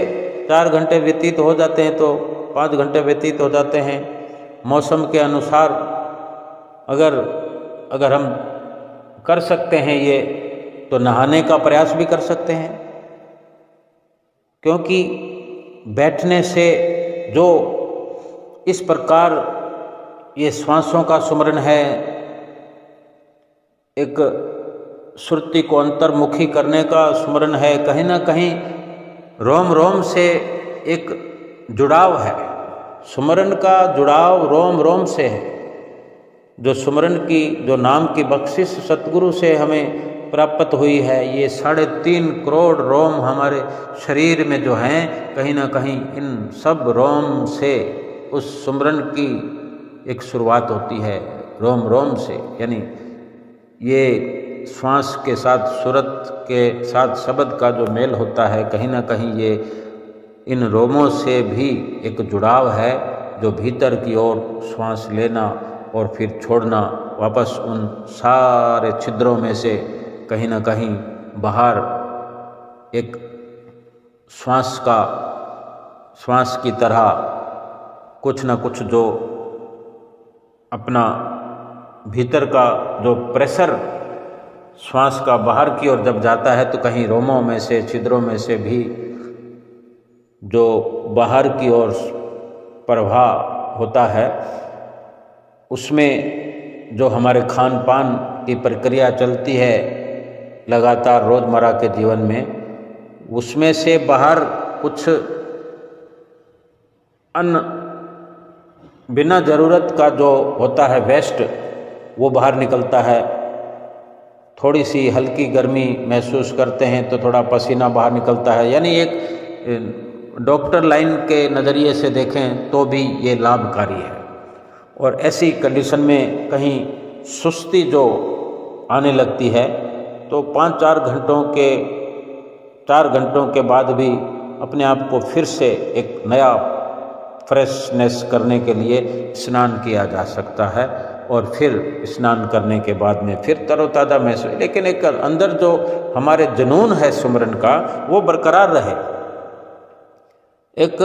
4 घंटे व्यतीत हो जाते हैं तो 5 घंटे व्यतीत हो जाते हैं। मौसम के अनुसार अगर हम कर सकते हैं ये, तो नहाने का प्रयास भी कर सकते हैं, क्योंकि बैठने से जो इस प्रकार ये श्वासों का सुमरन है, एक श्रुति को अंतर्मुखी करने का सुमरन है, कहीं ना कहीं रोम रोम से एक जुड़ाव है। सुमरन का जुड़ाव रोम रोम से है। जो सुमरन की, जो नाम की बख्शिश सतगुरु से हमें प्राप्त हुई है, ये 3.5 करोड़ रोम हमारे शरीर में जो हैं, कहीं ना कहीं इन सब रोम से उस सुमरन की एक शुरुआत होती है, रोम रोम से। यानी ये श्वास के साथ, सुरत के साथ शब्द का जो मेल होता है, कहीं ना कहीं ये इन रोमों से भी एक जुड़ाव है, जो भीतर की ओर श्वास लेना और फिर छोड़ना, वापस उन सारे छिद्रों में से कहीं ना कहीं बाहर एक श्वास की तरह कुछ ना कुछ जो अपना भीतर का जो प्रेशर श्वास का बाहर की ओर जब जाता है, तो कहीं रोमों में से, छिद्रों में से भी जो बाहर की ओर प्रवाह होता है, उसमें जो हमारे खान पान की प्रक्रिया चलती है लगातार रोज़मर्रा के जीवन में, उसमें से बाहर कुछ अन्न बिना ज़रूरत का जो होता है वेस्ट, वो बाहर निकलता है। थोड़ी सी हल्की गर्मी महसूस करते हैं तो थोड़ा पसीना बाहर निकलता है। यानी एक डॉक्टर लाइन के नज़रिए से देखें तो भी ये लाभकारी है। और ऐसी कंडीशन में कहीं सुस्ती जो आने लगती है, तो 4 घंटों के बाद भी अपने आप को फिर से एक नया फ्रेशनेस करने के लिए स्नान किया जा सकता है, और फिर स्नान करने के बाद में फिर तरोताज़ा महसूस, लेकिन एक अंदर जो हमारे जुनून है सुमरन का, वो बरकरार रहे। एक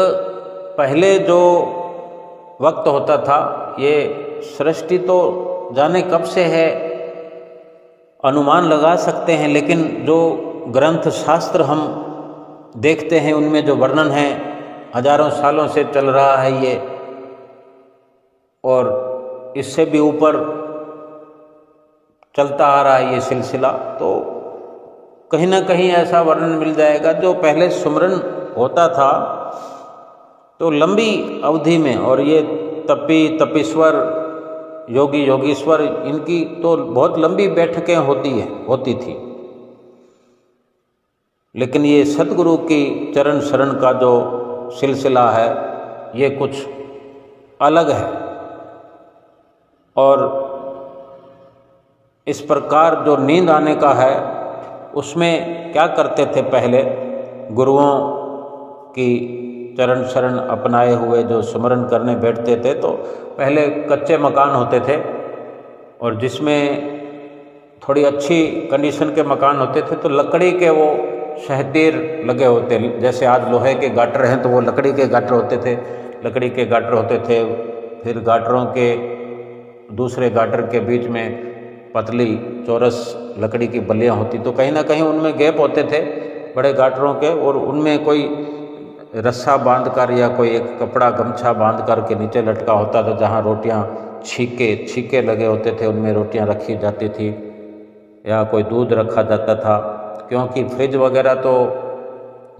पहले जो वक्त होता था, ये सृष्टि तो जाने कब से है अनुमान लगा सकते हैं, लेकिन जो ग्रंथ शास्त्र हम देखते हैं उनमें जो वर्णन है, हजारों सालों से चल रहा है ये, और इससे भी ऊपर चलता आ रहा है ये सिलसिला। तो कहीं ना कहीं ऐसा वर्णन मिल जाएगा, जो पहले सुमरन होता था तो लंबी अवधि में, और ये तपीश्वर, योगी योगीश्वर, इनकी तो बहुत लंबी बैठकें होती थी। लेकिन ये सतगुरु की चरण शरण का जो सिलसिला है, ये कुछ अलग है। और इस प्रकार जो नींद आने का है, उसमें क्या करते थे पहले, गुरुओं की चरण शरण अपनाए हुए जो सुमरन करने बैठते थे, तो पहले कच्चे मकान होते थे, और जिसमें थोड़ी अच्छी कंडीशन के मकान होते थे तो लकड़ी के वो शहतीर लगे होते, जैसे आज लोहे के गाटर हैं तो वो लकड़ी के गाटर होते थे। फिर गाटरों के दूसरे गाटर के बीच में पतली चौरस लकड़ी की बल्लियाँ होती, तो कहीं ना कहीं उनमें गैप होते थे बड़े गाटरों के, और उनमें कोई रस्सा बांध कर या कोई एक कपड़ा गमछा बांध कर के नीचे लटका होता था, जहाँ रोटियां छीके लगे होते थे, उनमें रोटियां रखी जाती थी, या कोई दूध रखा जाता था। क्योंकि फ्रिज वगैरह तो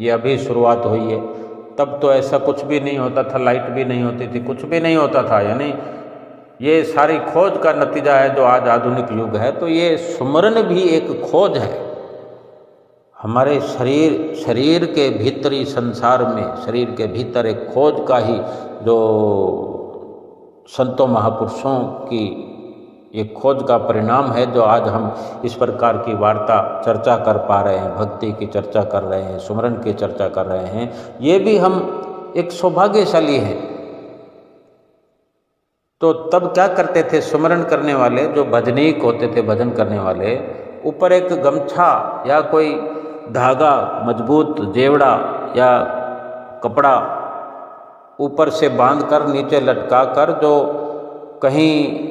ये अभी शुरुआत हुई है, तब तो ऐसा कुछ भी नहीं होता था, लाइट भी नहीं होती थी, कुछ भी नहीं होता था। यानी ये सारी खोज का नतीजा है जो आज आधुनिक युग है। तो ये सुमरन भी एक खोज है हमारे शरीर के भीतरी संसार में, शरीर के भीतर एक खोज का ही जो संतों महापुरुषों की एक खोज का परिणाम है, जो आज हम इस प्रकार की वार्ता चर्चा कर पा रहे हैं, भक्ति की चर्चा कर रहे हैं, सुमरन की चर्चा कर रहे हैं। ये भी हम एक सौभाग्यशाली हैं। तो तब क्या करते थे सुमरन करने वाले, जो भजनीक होते थे, भजन करने वाले, ऊपर एक गमछा या कोई धागा, मजबूत जेवड़ा या कपड़ा ऊपर से बांधकर नीचे लटका कर, जो कहीं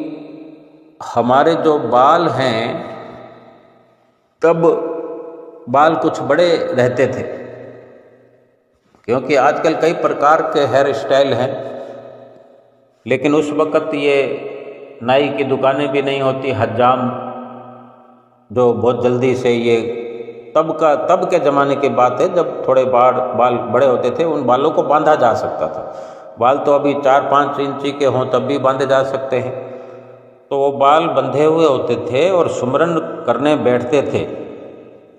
हमारे जो बाल हैं, तब बाल कुछ बड़े रहते थे, क्योंकि आजकल कई प्रकार के हेयर स्टाइल हैं, लेकिन उस वक़्त ये नाई की दुकानें भी नहीं होती, हज्जाम जो बहुत जल्दी से ये तब के ज़माने की बात है जब थोड़े बाल बड़े होते थे, उन बालों को बांधा जा सकता था। बाल तो अभी 4-5 इंची के हों तब भी बांधे जा सकते हैं। तो वो बाल बंधे हुए होते थे और सुमरन करने बैठते थे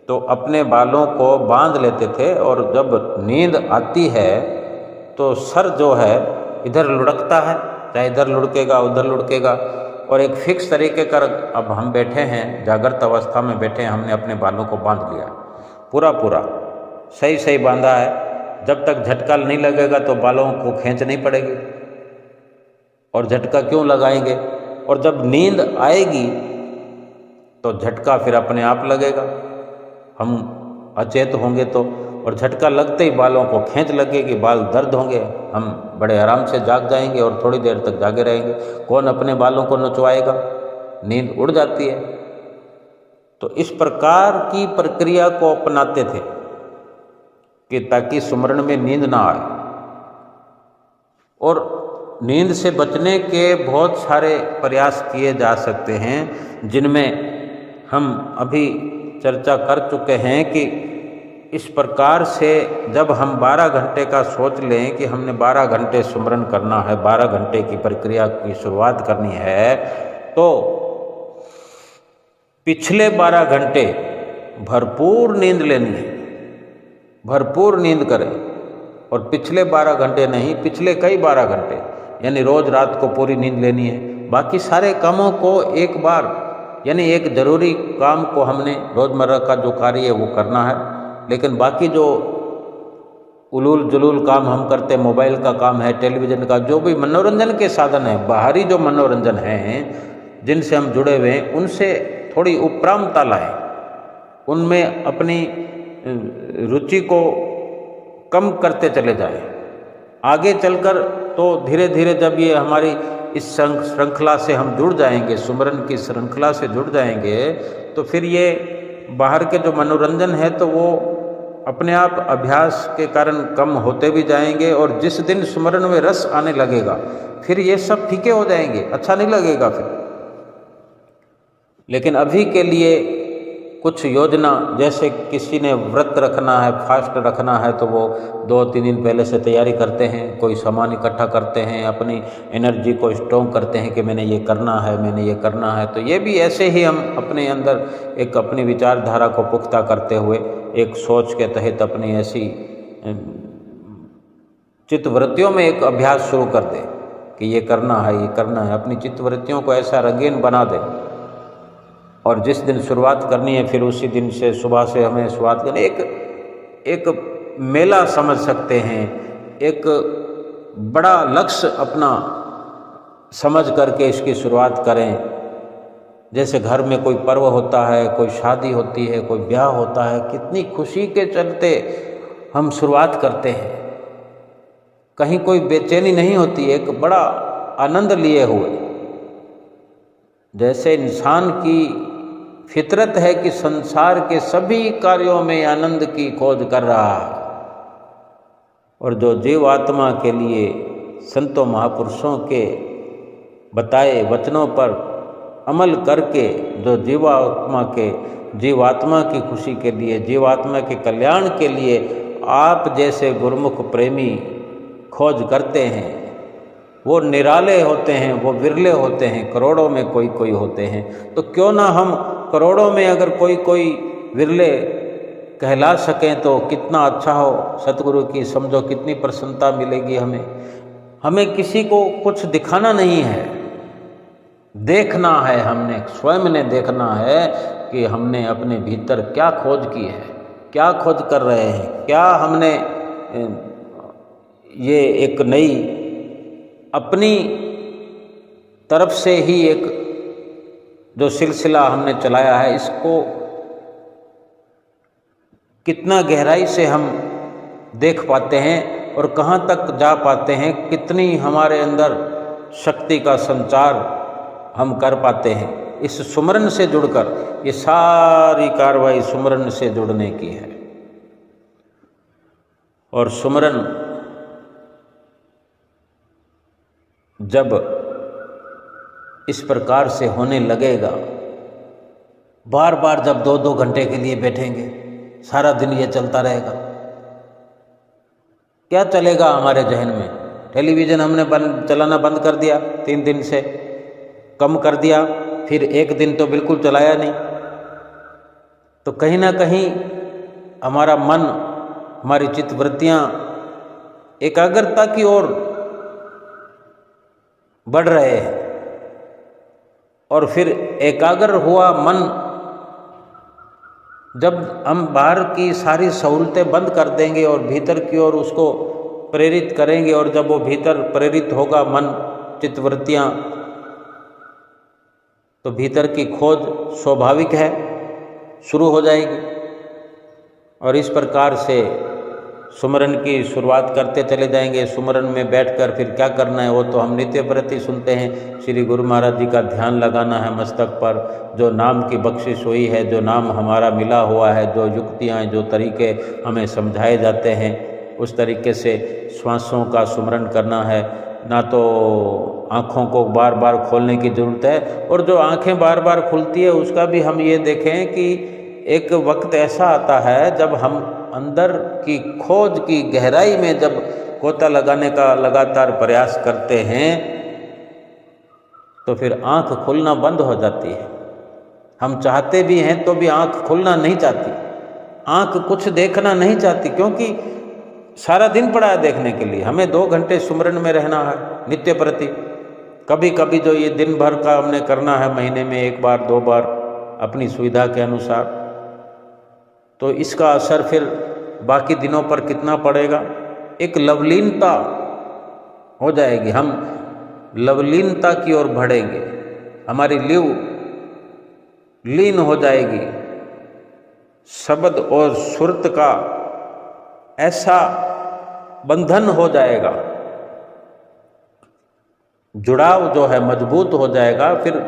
तो अपने बालों को बांध लेते थे, और जब नींद आती है तो सर जो है इधर लुढ़कता है, चाहे इधर लुढ़केगा उधर लुढ़केगा, और एक फिक्स तरीके का अब हम बैठे हैं, जागृत अवस्था में बैठे हैं, हमने अपने बालों को बांध लिया पूरा सही बांधा है। जब तक झटका नहीं लगेगा तो बालों को खींच नहीं पड़ेगी, और झटका क्यों लगाएंगे, और जब नींद आएगी तो झटका फिर अपने आप लगेगा, हम अचेत होंगे तो, और झटका लगते ही बालों को खींच लगेगी, बाल दर्द होंगे, हम बड़े आराम से जाग जाएंगे और थोड़ी देर तक जागे रहेंगे। कौन अपने बालों को नचवाएगा, नींद उड़ जाती है। तो इस प्रकार की प्रक्रिया को अपनाते थे कि ताकि सुमरण में नींद ना आए। और नींद से बचने के बहुत सारे प्रयास किए जा सकते हैं, जिनमें हम अभी चर्चा कर चुके हैं कि इस प्रकार से जब हम 12 घंटे का सोच लें कि हमने 12 घंटे सुमरन करना है, 12 घंटे की प्रक्रिया की शुरुआत करनी है, तो पिछले 12 घंटे भरपूर नींद लेनी है, भरपूर नींद करें। और पिछले 12 घंटे नहीं, पिछले कई 12 घंटे, यानी रोज रात को पूरी नींद लेनी है। बाकी सारे कामों को एक बार, यानी एक ज़रूरी काम को हमने रोज़मर्रा का जो कार्य है वो करना है, लेकिन बाकी जो उलूल जुलूल काम हम करते हैं, मोबाइल का काम है, टेलीविज़न का, जो भी मनोरंजन के साधन है, बाहरी जो मनोरंजन हैं जिनसे हम जुड़े हुए हैं, उनसे थोड़ी उपरामता लाएं, उनमें अपनी रुचि को कम करते चले जाएं। आगे चलकर तो धीरे धीरे जब ये हमारी इस श्रृंखला से हम जुड़ जाएंगे, सुमरन की श्रृंखला से जुड़ जाएंगे, तो फिर ये बाहर के जो मनोरंजन है तो वो अपने आप अभ्यास के कारण कम होते भी जाएंगे, और जिस दिन सुमरन में रस आने लगेगा फिर ये सब फीके हो जाएंगे, अच्छा नहीं लगेगा फिर। लेकिन अभी के लिए कुछ योजना, जैसे किसी ने व्रत रखना है, फास्ट रखना है, तो वो 2-3 दिन पहले से तैयारी करते हैं, कोई सामान इकट्ठा करते हैं, अपनी एनर्जी को स्ट्रॉन्ग करते हैं कि मैंने ये करना है, मैंने ये करना है। तो ये भी ऐसे ही हम अपने अंदर एक अपनी विचारधारा को पुख्ता करते हुए एक सोच के तहत अपनी ऐसी चित्तवृत्तियों में एक अभ्यास शुरू कर दें कि ये करना है, ये करना है। अपनी चित्तवृत्तियों को ऐसा रंगीन बना दें, और जिस दिन शुरुआत करनी है फिर उसी दिन से सुबह से हमें शुरुआत करनी। एक मेला समझ सकते हैं, एक बड़ा लक्ष्य अपना समझ करके इसकी शुरुआत करें। जैसे घर में कोई पर्व होता है, कोई शादी होती है, कोई ब्याह होता है, कितनी खुशी के चलते हम शुरुआत करते हैं, कहीं कोई बेचैनी नहीं होती, एक बड़ा आनंद लिए हुए। जैसे इंसान की फितरत है कि संसार के सभी कार्यों में आनंद की खोज कर रहा है, और जो जीवात्मा के लिए संतों महापुरुषों के बताए वचनों पर अमल करके जो जीवात्मा की खुशी के लिए, जीवात्मा के कल्याण के लिए आप जैसे गुरुमुख प्रेमी खोज करते हैं, वो निराले होते हैं, वो विरले होते हैं, करोड़ों में कोई कोई होते हैं। तो क्यों ना हम करोड़ों में अगर कोई कोई विरले कहला सकें तो कितना अच्छा हो। सतगुरु की समझो कितनी प्रसन्नता मिलेगी हमें। हमें किसी को कुछ दिखाना नहीं है, देखना है, हमने स्वयं ने देखना है कि हमने अपने भीतर क्या खोज की है, क्या खोज कर रहे हैं, क्या हमने ये एक नई अपनी तरफ से ही एक जो सिलसिला हमने चलाया है, इसको कितना गहराई से हम देख पाते हैं और कहाँ तक जा पाते हैं, कितनी हमारे अंदर शक्ति का संचार हम कर पाते हैं। इस सुमरन से जुड़कर ये सारी कार्रवाई सुमरन से जुड़ने की है। और सुमरन जब इस प्रकार से होने लगेगा, बार बार जब 2-2 घंटे के लिए बैठेंगे, सारा दिन ये चलता रहेगा, क्या चलेगा हमारे जहन में? टेलीविज़न हमने चलाना बंद कर दिया, 3 दिन से कम कर दिया, फिर 1 दिन तो बिल्कुल चलाया नहीं। तो कहीं ना कहीं हमारा मन, हमारी चित्तवृत्तियाँ एकाग्रता की ओर बढ़ रहे हैं। और फिर एकाग्र हुआ मन, जब हम बाहर की सारी सहूलतें बंद कर देंगे और भीतर की ओर उसको प्रेरित करेंगे, और जब वो भीतर प्रेरित होगा मन, चित्तवृत्तियाँ, तो भीतर की खोज स्वाभाविक है शुरू हो जाएगी। और इस प्रकार से सुमरन की शुरुआत करते चले जाएंगे। सुमरन में बैठकर फिर क्या करना है वो तो हम नित्य प्रति सुनते हैं। श्री गुरु महाराज जी का ध्यान लगाना है मस्तक पर, जो नाम की बख्शिश हुई है, जो नाम हमारा मिला हुआ है, जो युक्तियाँ, जो तरीके हमें समझाए जाते हैं, उस तरीके से श्वासों का सुमरन करना है। ना तो आँखों को बार बार खोलने की ज़रूरत है, और जो आँखें बार बार खुलती है उसका भी हम ये देखें कि एक वक्त ऐसा आता है जब हम अंदर की खोज की गहराई में जब गोता लगाने का लगातार प्रयास करते हैं तो फिर आँख खुलना बंद हो जाती है। हम चाहते भी हैं तो भी आँख खुलना नहीं चाहती, आँख कुछ देखना नहीं चाहती, क्योंकि सारा दिन पड़ा है देखने के लिए। हमें 2 घंटे सुमरन में रहना है नित्य प्रति। कभी कभी जो ये दिन भर का हमने करना है, महीने में 1 बार 2 बार अपनी सुविधा के अनुसार, तो इसका असर फिर बाकी दिनों पर कितना पड़ेगा? एक लवलीनता हो जाएगी, हम लवलीनता की ओर बढ़ेंगे, हमारी लिव लीन हो जाएगी। शब्द और सुरत का ऐसा बंधन हो जाएगा, जुड़ाव जो है मजबूत हो जाएगा। फिर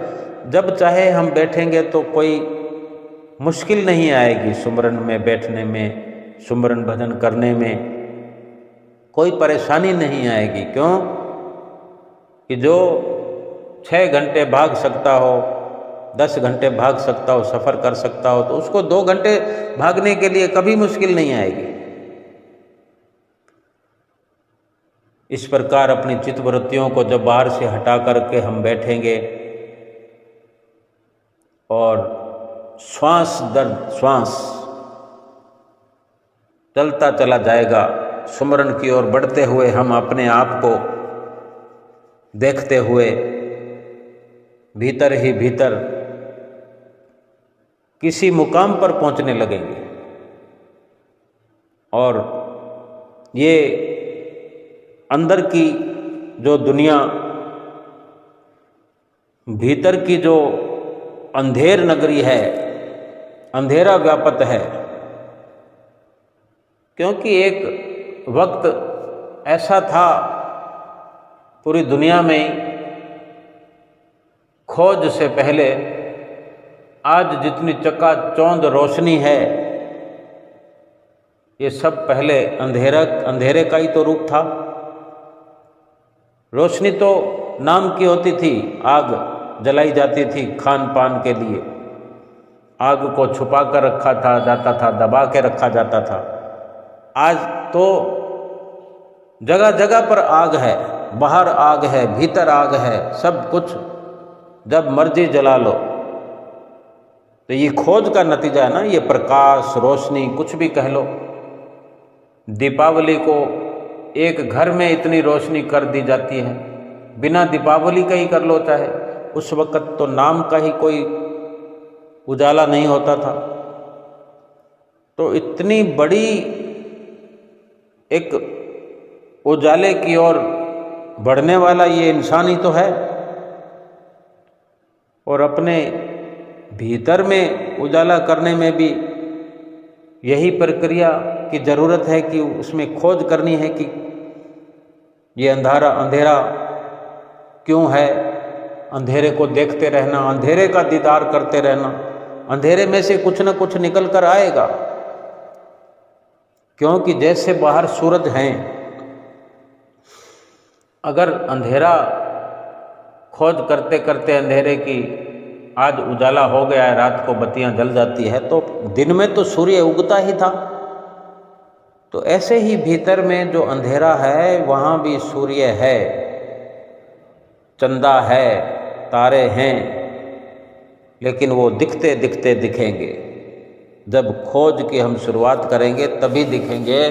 जब चाहे हम बैठेंगे तो कोई मुश्किल नहीं आएगी। सुमरन में बैठने में, सुमरन भजन करने में कोई परेशानी नहीं आएगी। क्यों कि जो 6 घंटे भाग सकता हो, 10 घंटे भाग सकता हो, सफ़र कर सकता हो, तो उसको 2 घंटे भागने के लिए कभी मुश्किल नहीं आएगी। इस प्रकार अपनी चित्तवृत्तियों को जब बाहर से हटा करके हम बैठेंगे और श्वास दर श्वास चलता चला जाएगा, सुमरन की ओर बढ़ते हुए हम अपने आप को देखते हुए भीतर ही भीतर किसी मुकाम पर पहुंचने लगेंगे। और ये अंदर की जो दुनिया, भीतर की जो अंधेर नगरी है, अंधेरा व्यापत है। क्योंकि एक वक्त ऐसा था पूरी दुनिया में, खोज से पहले आज जितनी चकाचौंध रोशनी है, ये सब पहले अंधेरे का ही तो रूप था। रोशनी तो नाम की होती थी, आग जलाई जाती थी खान पान के लिए, आग को छुपा कर रखा था जाता था, दबा के रखा जाता था। आज तो जगह जगह पर आग है, बाहर आग है, भीतर आग है, सब कुछ जब मर्जी जला लो। तो ये खोज का नतीजा है ना, ये प्रकाश, रोशनी, कुछ भी कह लो। दीपावली को एक घर में इतनी रोशनी कर दी जाती है, बिना दीपावली का ही कर लो चाहे, उस वक़्त तो नाम का ही कोई उजाला नहीं होता था। तो इतनी बड़ी एक उजाले की ओर बढ़ने वाला ये इंसान ही तो है। और अपने भीतर में उजाला करने में भी यही प्रक्रिया की ज़रूरत है कि उसमें खोज करनी है कि ये अंधेरा क्यों है। अंधेरे को देखते रहना, अंधेरे का दीदार करते रहना, अंधेरे में से कुछ न कुछ निकल कर आएगा। क्योंकि जैसे बाहर सूरज हैं, अगर अंधेरा खोज करते करते अंधेरे की आज उजाला हो गया है, रात को बत्तियां जल जाती है, तो दिन में तो सूर्य उगता ही था। तो ऐसे ही भीतर में जो अंधेरा है वहाँ भी सूर्य है, चंदा है, तारे हैं, लेकिन वो दिखते दिखते दिखेंगे। जब खोज की हम शुरुआत करेंगे तभी दिखेंगे,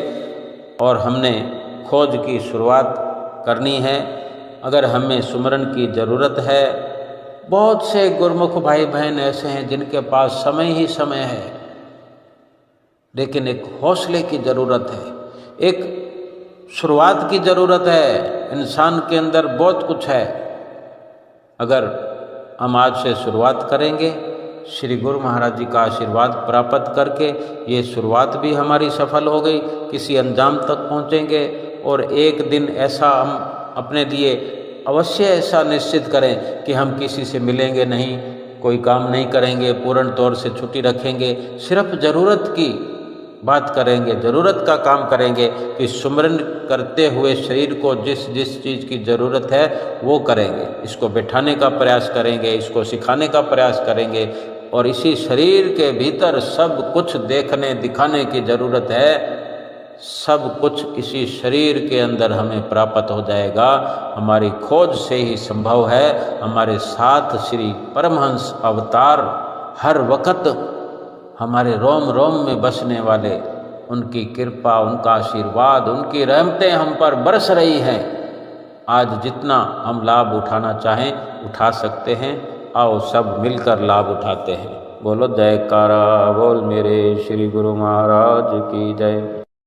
और हमने खोज की शुरुआत करनी है। अगर हमें सुमरन की ज़रूरत है, बहुत से गुरमुख भाई बहन ऐसे हैं जिनके पास समय ही समय है, लेकिन एक हौसले की ज़रूरत है, एक शुरुआत की ज़रूरत है। इंसान के अंदर बहुत कुछ है। अगर हम आज से शुरुआत करेंगे, श्री गुरु महाराज जी का आशीर्वाद प्राप्त करके, ये शुरुआत भी हमारी सफल हो गई, किसी अंजाम तक पहुँचेंगे। और एक दिन ऐसा हम अपने लिए अवश्य ऐसा निश्चित करें कि हम किसी से मिलेंगे नहीं, कोई काम नहीं करेंगे, पूर्ण तौर से छुट्टी रखेंगे, सिर्फ ज़रूरत की बात करेंगे, ज़रूरत का काम करेंगे कि सुमरन करते हुए शरीर को जिस जिस चीज़ की ज़रूरत है वो करेंगे। इसको बैठाने का प्रयास करेंगे, इसको सिखाने का प्रयास करेंगे, और इसी शरीर के भीतर सब कुछ देखने दिखाने की ज़रूरत है। सब कुछ इसी शरीर के अंदर हमें प्राप्त हो जाएगा, हमारी खोज से ही संभव है। हमारे साथ श्री परमहंस अवतार हर वक्त हमारे रोम रोम में बसने वाले, उनकी कृपा, उनका आशीर्वाद, उनकी रहमतें हम पर बरस रही हैं। आज जितना हम लाभ उठाना चाहें उठा सकते हैं। आओ सब मिलकर लाभ उठाते हैं। बोलो जयकारा बोल मेरे श्री गुरु महाराज की जय।